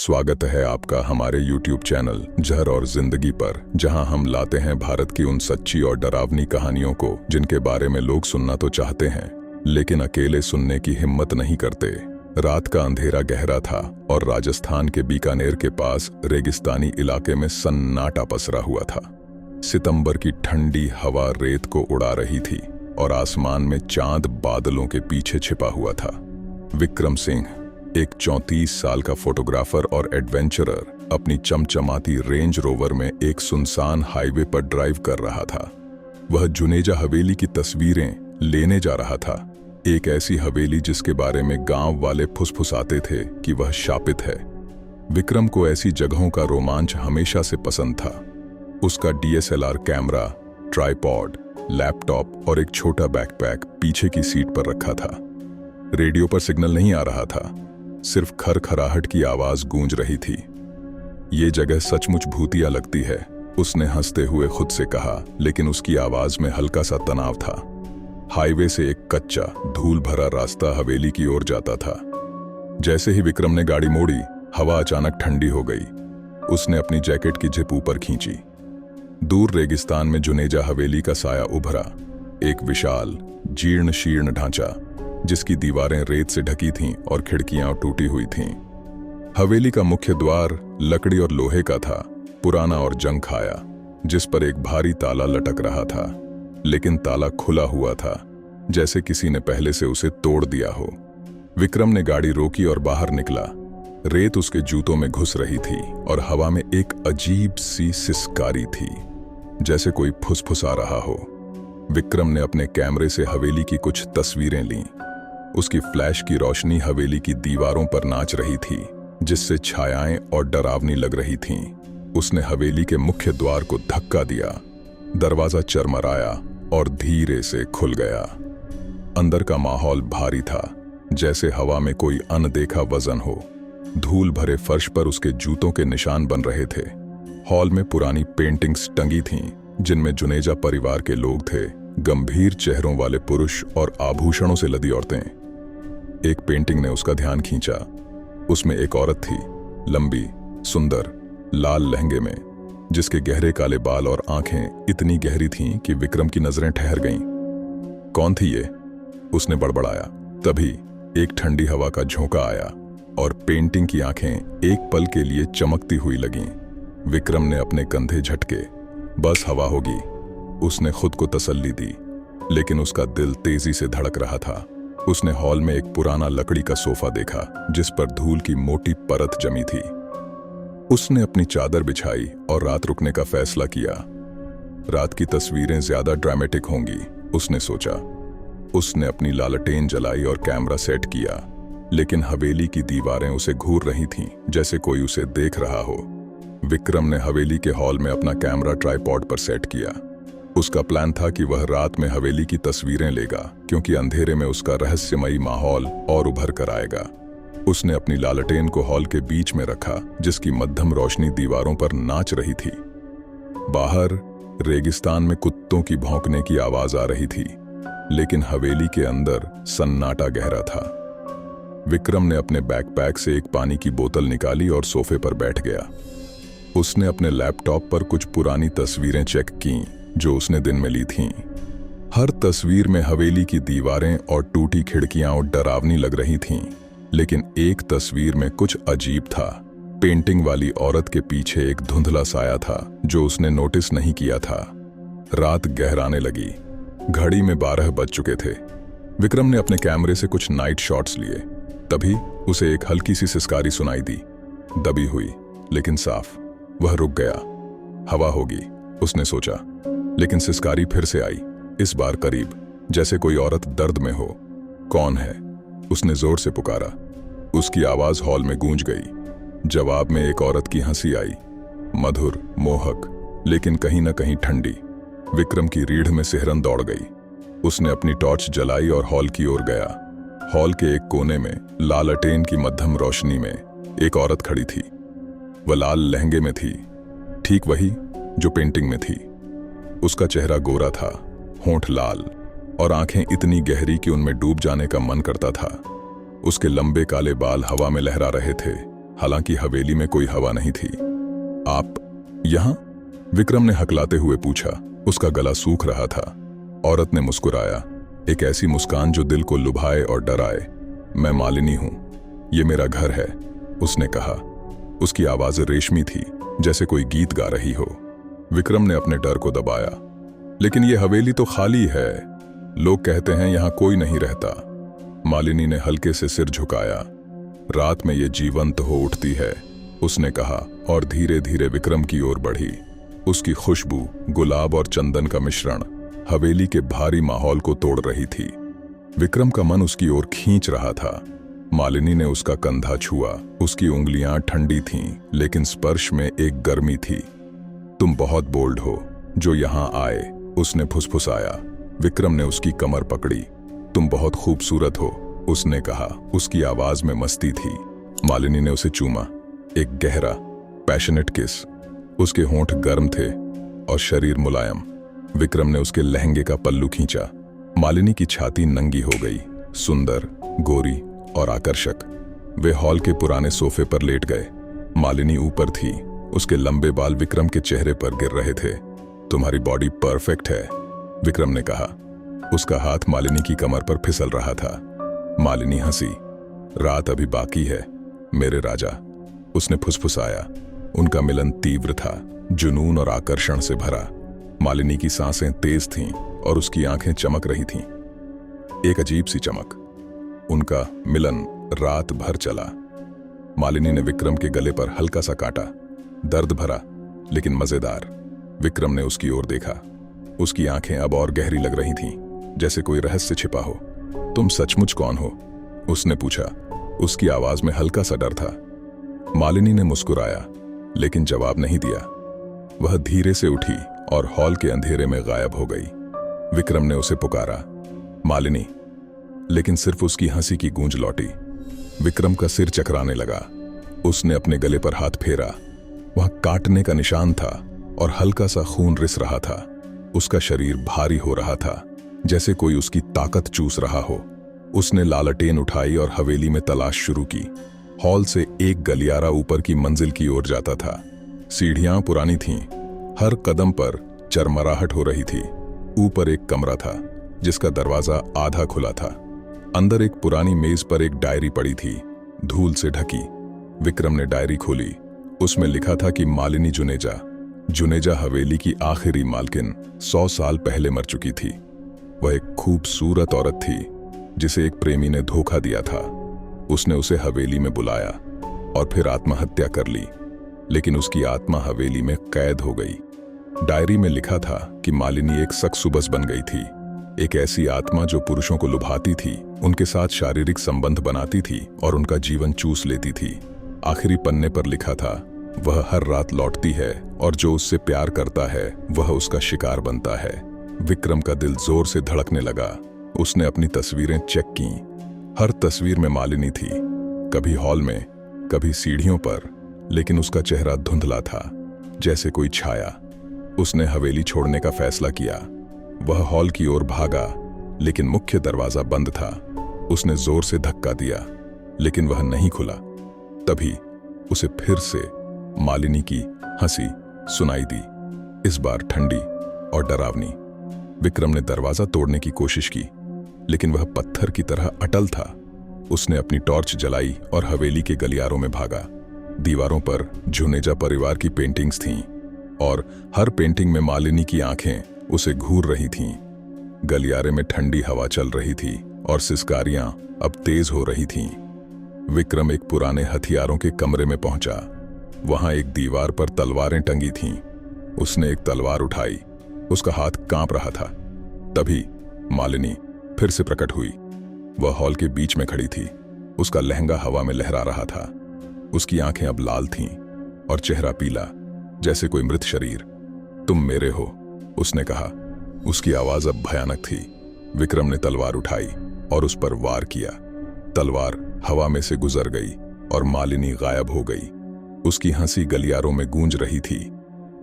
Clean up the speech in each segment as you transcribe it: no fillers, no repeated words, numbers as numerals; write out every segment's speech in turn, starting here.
स्वागत है आपका हमारे YouTube चैनल जहर और जिंदगी पर, जहां हम लाते हैं भारत की उन सच्ची और डरावनी कहानियों को जिनके बारे में लोग सुनना तो चाहते हैं लेकिन अकेले सुनने की हिम्मत नहीं करते। रात का अंधेरा गहरा था और राजस्थान के बीकानेर के पास रेगिस्तानी इलाके में सन्नाटा पसरा हुआ था। सितंबर की ठंडी हवा रेत को उड़ा रही थी और आसमान में चांद बादलों के पीछे छिपा हुआ था। विक्रम सिंह, एक 34 साल का फोटोग्राफर और एडवेंचरर, अपनी चमचमाती रेंज रोवर में एक सुनसान हाईवे पर ड्राइव कर रहा था। वह जुनेजा हवेली की तस्वीरें लेने जा रहा था, एक ऐसी हवेली जिसके बारे में गांव वाले फुसफुसाते थे कि वह शापित है। विक्रम को ऐसी जगहों का रोमांच हमेशा से पसंद था। उसका DSLR कैमरा, ट्राइपॉड, लैपटॉप और एक छोटा बैकपैक पीछे की सीट पर रखा था। रेडियो पर सिग्नल नहीं आ रहा था, सिर्फ खरखराहट की आवाज गूंज रही थी। ये जगह सचमुच भूतिया लगती है, उसने हंसते हुए खुद से कहा, लेकिन उसकी आवाज में हल्का सा तनाव था। हाईवे से एक कच्चा, धूल भरा रास्ता हवेली की ओर जाता था। जैसे ही विक्रम ने गाड़ी मोड़ी, हवा अचानक ठंडी हो गई। उसने अपनी जैकेट की जिप ऊपर खींची। दूर रेगिस्तान में जुनेजा हवेली का साया उभरा, एक विशाल जीर्ण शीर्ण ढांचा जिसकी दीवारें रेत से ढकी थीं और खिड़कियां टूटी हुई थीं। हवेली का मुख्य द्वार लकड़ी और लोहे का था, पुराना और जंग खाया, जिस पर एक भारी ताला लटक रहा था, लेकिन ताला खुला हुआ था, जैसे किसी ने पहले से उसे तोड़ दिया हो। विक्रम ने गाड़ी रोकी और बाहर निकला। रेत उसके जूतों में घुस रही थी और हवा में एक अजीब सी सिसकारी थी, जैसे कोई फुसफुसा रहा हो। विक्रम ने अपने कैमरे से हवेली की कुछ तस्वीरें लीं। उसकी फ्लैश की रोशनी हवेली की दीवारों पर नाच रही थी, जिससे छायाएं और डरावनी लग रही थीं। उसने हवेली के मुख्य द्वार को धक्का दिया। दरवाजा चरमराया और धीरे से खुल गया। अंदर का माहौल भारी था, जैसे हवा में कोई अनदेखा वजन हो। धूल भरे फर्श पर उसके जूतों के निशान बन रहे थे। हॉल में पुरानी पेंटिंग्स टंगी थीं, जिनमें जुनेजा परिवार के लोग थे, गंभीर चेहरों वाले पुरुष और आभूषणों से लदी औरतें। एक पेंटिंग ने उसका ध्यान खींचा। उसमें एक औरत थी, लंबी, सुंदर, लाल लहंगे में, जिसके गहरे काले बाल और आंखें इतनी गहरी थीं कि विक्रम की नजरें ठहर गईं। कौन थी ये? उसने बड़बड़ाया। तभी एक ठंडी हवा का झोंका आया और पेंटिंग की आंखें एक पल के लिए चमकती हुई लगीं। विक्रम ने अपने कंधे झटके। बस हवा होगी, उसने खुद को तसल्ली दी, लेकिन उसका दिल तेजी से धड़क रहा था। उसने हॉल में एक पुराना लकड़ी का सोफा देखा, जिस पर धूल की मोटी परत जमी थी। उसने अपनी चादर बिछाई और रात रुकने का फैसला किया। रात की तस्वीरें ज्यादा ड्रामेटिक होंगी, उसने सोचा। उसने अपनी लालटेन जलाई और कैमरा सेट किया, लेकिन हवेली की दीवारें उसे घूर रही थीं, जैसे कोई उसे देख रहा हो। विक्रम ने हवेली के हॉल में अपना कैमरा ट्राइपॉड पर सेट किया। उसका प्लान था कि वह रात में हवेली की तस्वीरें लेगा, क्योंकि अंधेरे में उसका रहस्यमयी माहौल और उभर कर आएगा। उसने अपनी लालटेन को हॉल के बीच में रखा, जिसकी मध्यम रोशनी दीवारों पर नाच रही थी। बाहर रेगिस्तान में कुत्तों की भौंकने की आवाज आ रही थी, लेकिन हवेली के अंदर सन्नाटा गहरा था। विक्रम ने अपने बैकपैक से एक पानी की बोतल निकाली और सोफे पर बैठ गया। उसने अपने लैपटॉप पर कुछ पुरानी तस्वीरें चेक कीं, जो उसने दिन में ली थीं। हर तस्वीर में हवेली की दीवारें और टूटी खिड़कियां और डरावनी लग रही थीं, लेकिन एक तस्वीर में कुछ अजीब था। पेंटिंग वाली औरत के पीछे एक धुंधला साया था, जो उसने नोटिस नहीं किया था। रात गहराने लगी। घड़ी में 12 बज चुके थे। विक्रम ने अपने कैमरे से कुछ नाइट शॉट्स लिए। तभी उसे एक हल्की सी सिसकारी सुनाई दी, दबी हुई लेकिन साफ। वह रुक गया। हवा होगी, उसने सोचा, लेकिन सिसकारी फिर से आई, इस बार करीब, जैसे कोई औरत दर्द में हो। कौन है? उसने जोर से पुकारा। उसकी आवाज हॉल में गूंज गई। जवाब में एक औरत की हंसी आई, मधुर, मोहक, लेकिन कहीं न कहीं ठंडी। विक्रम की रीढ़ में सिहरन दौड़ गई। उसने अपनी टॉर्च जलाई और हॉल की ओर गया। हॉल के एक कोने में लालटेन की मध्यम रोशनी में एक औरत खड़ी थी। वह लाल लहंगे में थी, ठीक वही जो पेंटिंग में थी। उसका चेहरा गोरा था, होंठ लाल और आंखें इतनी गहरी कि उनमें डूब जाने का मन करता था। उसके लंबे काले बाल हवा में लहरा रहे थे, हालांकि हवेली में कोई हवा नहीं थी। आप यहां? विक्रम ने हकलाते हुए पूछा। उसका गला सूख रहा था। औरत ने मुस्कुराया, एक ऐसी मुस्कान जो दिल को लुभाए और डराए। मैं मालिनी हूं, ये मेरा घर है, उसने कहा। उसकी आवाज रेशमी थी, जैसे कोई गीत गा रही हो। विक्रम ने अपने डर को दबाया। लेकिन ये हवेली तो खाली है, लोग कहते हैं यहां कोई नहीं रहता। मालिनी ने हल्के से सिर झुकाया। रात में ये जीवंत हो उठती है, उसने कहा और धीरे धीरे विक्रम की ओर बढ़ी। उसकी खुशबू गुलाब और चंदन का मिश्रण हवेली के भारी माहौल को तोड़ रही थी। विक्रम का मन उसकी ओर खींच रहा था। मालिनी ने उसका कंधा छुआ। उसकी उंगलियां ठंडी थीं, लेकिन स्पर्श में एक गर्मी थी। तुम बहुत बोल्ड हो जो यहां आए, उसने फुसफुसाया। विक्रम ने उसकी कमर पकड़ी। तुम बहुत खूबसूरत हो, उसने कहा। उसकी आवाज में मस्ती थी। मालिनी ने उसे चूमा, एक गहरा पैशनेट किस। उसके होंठ गर्म थे और शरीर मुलायम। विक्रम ने उसके लहंगे का पल्लू खींचा। मालिनी की छाती नंगी हो गई, सुंदर, गोरी और आकर्षक। वे हॉल के पुराने सोफे पर लेट गए। मालिनी ऊपर थी, उसके लंबे बाल विक्रम के चेहरे पर गिर रहे थे। तुम्हारी बॉडी परफेक्ट है, विक्रम ने कहा। उसका हाथ मालिनी की कमर पर फिसल रहा था। मालिनी हंसी। रात अभी बाकी है मेरे राजा, उसने फुसफुसाया। उनका मिलन तीव्र था, जुनून और आकर्षण से भरा। मालिनी की सांसें तेज थीं और उसकी आंखें चमक रही थीं, एक अजीब सी चमक। उनका मिलन रात भर चला। मालिनी ने विक्रम के गले पर हल्का सा काटा, दर्द भरा लेकिन मजेदार। विक्रम ने उसकी ओर देखा। उसकी आंखें अब और गहरी लग रही थीं, जैसे कोई रहस्य छिपा हो। तुम सचमुच कौन हो, उसने पूछा। उसकी आवाज में हल्का सा डर था। मालिनी ने मुस्कुराया, लेकिन जवाब नहीं दिया। वह धीरे से उठी और हॉल के अंधेरे में गायब हो गई। विक्रम ने उसे पुकारा, मालिनी, लेकिन सिर्फ उसकी हंसी की गूंज लौटी। विक्रम का सिर चकराने लगा। उसने अपने गले पर हाथ फेरा। वह काटने का निशान था और हल्का सा खून रिस रहा था। उसका शरीर भारी हो रहा था, जैसे कोई उसकी ताकत चूस रहा हो। उसने लालटेन उठाई और हवेली में तलाश शुरू की। हॉल से एक गलियारा ऊपर की मंजिल की ओर जाता था। सीढ़ियां पुरानी थीं, हर कदम पर चरमराहट हो रही थी। ऊपर एक कमरा था जिसका दरवाजा आधा खुला था। अंदर एक पुरानी मेज पर एक डायरी पड़ी थी, धूल से ढकी। विक्रम ने डायरी खोली। उसमें लिखा था कि मालिनी जुनेजा हवेली की आखिरी मालकिन 100 साल पहले मर चुकी थी। वह एक खूबसूरत औरत थी जिसे एक प्रेमी ने धोखा दिया था। उसने उसे हवेली में बुलाया और फिर आत्महत्या कर ली, लेकिन उसकी आत्मा हवेली में कैद हो गई। डायरी में लिखा था कि मालिनी एक सक्सुबस बन गई थी, एक ऐसी आत्मा जो पुरुषों को लुभाती थी, उनके साथ शारीरिक संबंध बनाती थी और उनका जीवन चूस लेती थी। आखिरी पन्ने पर लिखा था, वह हर रात लौटती है और जो उससे प्यार करता है वह उसका शिकार बनता है। विक्रम का दिल जोर से धड़कने लगा। उसने अपनी तस्वीरें चेक की। हर तस्वीर में मालिनी थी, कभी हॉल में, कभी सीढ़ियों पर, लेकिन उसका चेहरा धुंधला था, जैसे कोई छाया। उसने हवेली छोड़ने का फैसला किया। वह हॉल की ओर भागा, लेकिन मुख्य दरवाजा बंद था। उसने जोर से धक्का दिया, लेकिन वह नहीं खुला। तभी उसे फिर से मालिनी की हंसी सुनाई दी, इस बार ठंडी और डरावनी। विक्रम ने दरवाजा तोड़ने की कोशिश की, लेकिन वह पत्थर की तरह अटल था। उसने अपनी टॉर्च जलाई और हवेली के गलियारों में भागा। दीवारों पर जुनेजा परिवार की पेंटिंग्स थीं और हर पेंटिंग में मालिनी की आंखें उसे घूर रही थीं। गलियारे में ठंडी हवा चल रही थी और सिसकारियां अब तेज हो रही थीं। विक्रम एक पुराने हथियारों के कमरे में पहुंचा। वहां एक दीवार पर तलवारें टंगी थीं। उसने एक तलवार उठाई। उसका हाथ कांप रहा था। तभी मालिनी फिर से प्रकट हुई। वह हॉल के बीच में खड़ी थी। उसका लहंगा हवा में लहरा रहा था। उसकी आंखें अब लाल थीं और चेहरा पीला, जैसे कोई मृत शरीर। तुम मेरे हो, उसने कहा। उसकी आवाज अब भयानक थी। विक्रम ने तलवार उठाई और उस पर वार किया। तलवार हवा में से गुजर गई और मालिनी गायब हो गई। उसकी हंसी गलियारों में गूंज रही थी।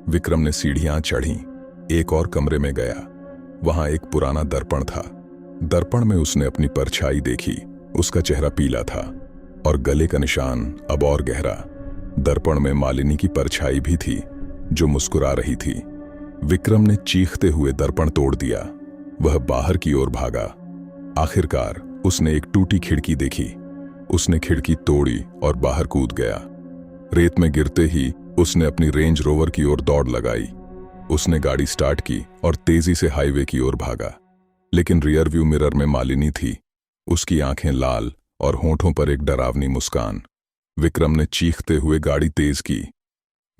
विक्रम ने सीढ़ियां चढ़ी, एक और कमरे में गया। वहां एक पुराना दर्पण था। दर्पण में उसने अपनी परछाई देखी। उसका चेहरा पीला था। और गले का निशान अब और गहरा। दर्पण में मालिनी की परछाई भी थी, जो मुस्कुरा रही थी। विक्रम ने चीखते हुए दर्पण तोड़ दिया। वह बाहर की ओर भागा। आखिरकार उसने एक टूटी खिड़की देखी। उसने खिड़की तोड़ी और बाहर कूद गया। रेत में गिरते ही उसने अपनी रेंज रोवर की ओर दौड़ लगाई। उसने गाड़ी स्टार्ट की और तेजी से हाईवे की ओर भागा। लेकिन रियर व्यू मिरर में मालिनी थी, उसकी आंखें लाल और होंठों पर एक डरावनी मुस्कान। विक्रम ने चीखते हुए गाड़ी तेज की।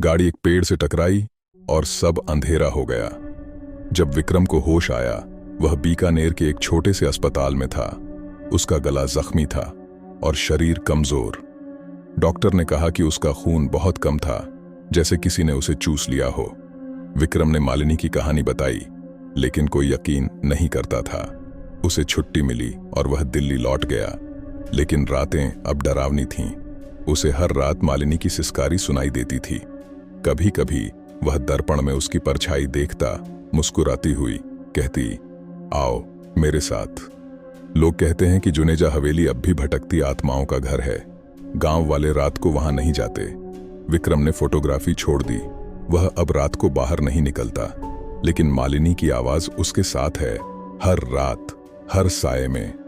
गाड़ी एक पेड़ से टकराई और सब अंधेरा हो गया। जब विक्रम को होश आया, वह बीकानेर के एक छोटे से अस्पताल में था। उसका गला जख्मी था और शरीर कमजोर। डॉक्टर ने कहा कि उसका खून बहुत कम था, जैसे किसी ने उसे चूस लिया हो। विक्रम ने मालिनी की कहानी बताई, लेकिन कोई यकीन नहीं करता था। उसे छुट्टी मिली और वह दिल्ली लौट गया। लेकिन रातें अब डरावनी थीं। उसे हर रात मालिनी की सिसकारी सुनाई देती थी। कभी कभी वह दर्पण में उसकी परछाई देखता, मुस्कुराती हुई कहती, आओ मेरे साथ। लोग कहते हैं कि जुनेजा हवेली अब भी भटकती आत्माओं का घर है। गांव वाले रात को वहां नहीं जाते। विक्रम ने फोटोग्राफी छोड़ दी। वह अब रात को बाहर नहीं निकलता, लेकिन मालिनी की आवाज उसके साथ है, हर रात, हर साये में।